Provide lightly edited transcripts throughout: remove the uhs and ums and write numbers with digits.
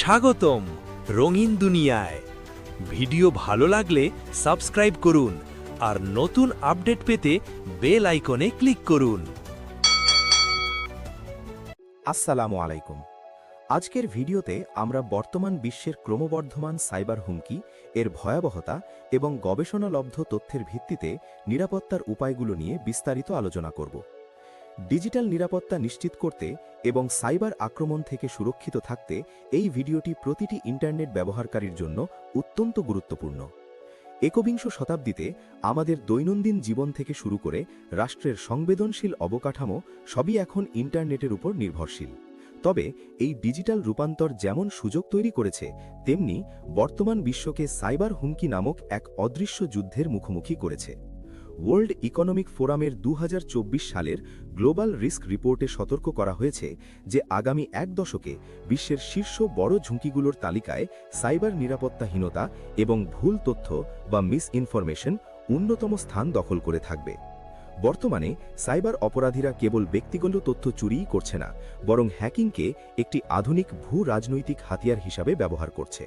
স্বাগতম রঙিন দুনিয়ায়। ভিডিও ভালো লাগলে সাবস্ক্রাইব করুন আর নতুন আপডেট পেতে বেল আইকনে ক্লিক করুন। আসসালামু আলাইকুম। আজকের ভিডিওতে আমরা বর্তমান বিশ্বের ক্রমবর্ধমান সাইবার হুমকি, এর ভয়াবহতা এবং গবেষণালব্ধ তথ্যের ভিত্তিতে নিরাপত্তার উপায়গুলো নিয়ে বিস্তারিত আলোচনা করব। ডিজিটাল নিরাপত্তা নিশ্চিত করতে এবং সাইবার আক্রমণ থেকে সুরক্ষিত থাকতে এই ভিডিওটি প্রতিটি ইন্টারনেট ব্যবহারকারীর জন্য অত্যন্ত গুরুত্বপূর্ণ। একবিংশ শতাব্দীতে আমাদের দৈনন্দিন জীবন থেকে শুরু করে রাষ্ট্রের সংবেদনশীল অবকাঠামো সবই এখন ইন্টারনেটের উপর নির্ভরশীল। তবে এই ডিজিটাল রূপান্তর যেমন সুযোগ তৈরি করেছে, তেমনি বর্তমান বিশ্বকে সাইবার হুমকি নামক এক অদৃশ্য যুদ্ধের মুখোমুখি করেছে। ওয়ার্ল্ড ইকোনমিক ফোরামের ২০২৪ সালের গ্লোবাল রিস্ক রিপোর্টে সতর্ক করা হয়েছে যে আগামী এক দশকে বিশ্বের শীর্ষ বড় ঝুঁকিগুলোর তালিকায় সাইবার নিরাপত্তাহীনতা এবং ভুল তথ্য বা মিস ইনফরমেশন অন্যতম স্থান দখল করে থাকবে। বর্তমানে সাইবার অপরাধীরা কেবল ব্যক্তিগত তথ্য চুরিই করছে না, বরং হ্যাকিংকে একটি আধুনিক ভূ-রাজনৈতিক হাতিয়ার হিসাবে ব্যবহার করছে।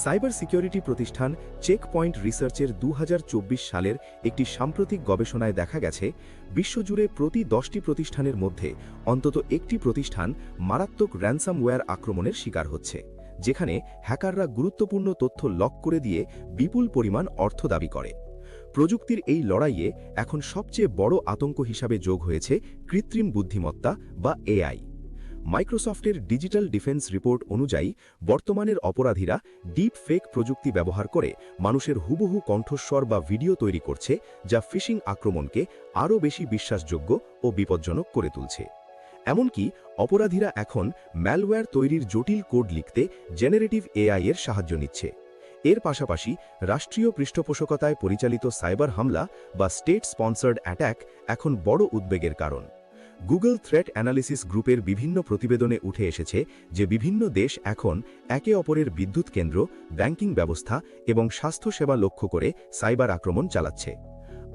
সাইবার সিকিউরিটি প্রতিষ্ঠান চেকপয়েন্ট রিসার্চের ২০২৪ সালের একটি সাম্প্রতিক গবেষণায় দেখা গেছে, বিশ্বজুড়ে প্রতি ১০টি প্রতিষ্ঠানের মধ্যে অন্তত একটি প্রতিষ্ঠান মারাত্মক র্যানসামওয়্যার আক্রমণের শিকার হচ্ছে, যেখানে হ্যাকাররা গুরুত্বপূর্ণ তথ্য লক করে দিয়ে বিপুল পরিমাণ অর্থ দাবি করে। প্রযুক্তির এই লড়াইয়ে এখন সবচেয়ে বড় আতঙ্ক হিসাবে যোগ হয়েছে কৃত্রিম বুদ্ধিমত্তা বা এআই। মাইক্রোসফটের ডিজিটাল ডিফেন্স রিপোর্ট অনুযায়ী বর্তমানের অপরাধীরা ডিপ ফেক প্রযুক্তি ব্যবহার করে মানুষের হুবহু কণ্ঠস্বর বা ভিডিও তৈরি করছে, যা ফিশিং আক্রমণকে আরও বেশি বিশ্বাসযোগ্য ও বিপজ্জনক করে তুলছে। এমনকি অপরাধীরা এখন ম্যালওয়্যার তৈরির জটিল কোড লিখতে জেনারেটিভ এআই এর সাহায্য নিচ্ছে। এর পাশাপাশি রাষ্ট্রীয় পৃষ্ঠপোষকতায় পরিচালিত সাইবার হামলা বা স্টেট স্পন্সর্ড অ্যাট্যাক এখন বড় উদ্বেগের কারণ। গুগল থ্রেট অ্যানালিসিস গ্রুপের বিভিন্ন প্রতিবেদনে উঠে এসেছে যে বিভিন্ন দেশ এখন একে অপরের বিদ্যুৎ কেন্দ্র, ব্যাংকিং ব্যবস্থা এবং স্বাস্থ্যসেবা লক্ষ্য করে সাইবার আক্রমণ চালাচ্ছে।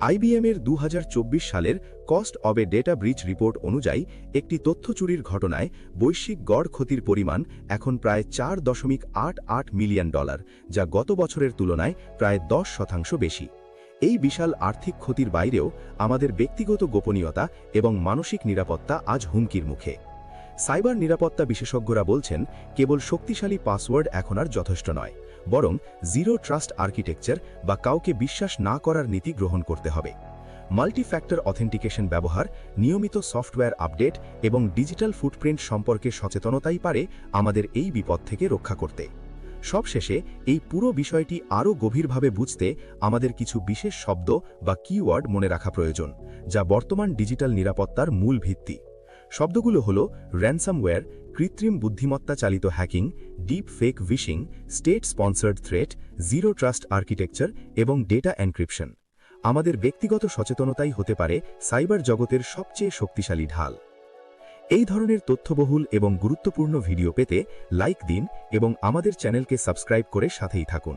আইবিএমের ২০২৪ সালের cost of a data breach report অনুযায়ী একটি তথ্য চুরির ঘটনায় বৈশ্বিক গড় ক্ষতির পরিমাণ এখন প্রায় $৪.৮৮ মিলিয়ন, যা গত বছরের তুলনায় প্রায় ১০% বেশি। এই বিশাল আর্থিক ক্ষতির বাইরেও আমাদের ব্যক্তিগত গোপনীয়তা এবং মানসিক নিরাপত্তা আজ হুমকির মুখে। সাইবার নিরাপত্তা বিশেষজ্ঞরা বলছেন, কেবল শক্তিশালী পাসওয়ার্ড এখন আর যথেষ্ট নয়, বরং জিরো ট্রাস্ট আর্কিটেকচার বা কাউকে বিশ্বাস না করার নীতি গ্রহণ করতে হবে। মাল্টি ফ্যাক্টর অথেন্টিকেশন ব্যবহার, নিয়মিত সফটওয়্যার আপডেট এবং ডিজিটাল ফুটপ্রিন্ট সম্পর্কে সচেতনতাই পারে আমাদের এই বিপদ থেকে রক্ষা করতে। সবশেষে এই পুরো বিষয়টি আরও গভীরভাবে বুঝতে আমাদের কিছু বিশেষ শব্দ বা কিওয়ার্ড মনে রাখা প্রয়োজন, যা বর্তমান ডিজিটাল নিরাপত্তার মূল ভিত্তি। শব্দগুলো হল র্যানসামওয়্যার, কৃত্রিম বুদ্ধিমত্তা চালিত hacking, deep fake phishing, state sponsored threat, zero trust architecture এবং ডেটা এনক্রিপশন। আমাদের ব্যক্তিগত সচেতনতাই হতে পারে সাইবার জগতের সবচেয়ে শক্তিশালী ঢাল। এই ধরনের তথ্যবহুল এবং গুরুত্বপূর্ণ ভিডিও পেতে লাইক দিন এবং আমাদের চ্যানেলকে সাবস্ক্রাইব করে সাথেই থাকুন।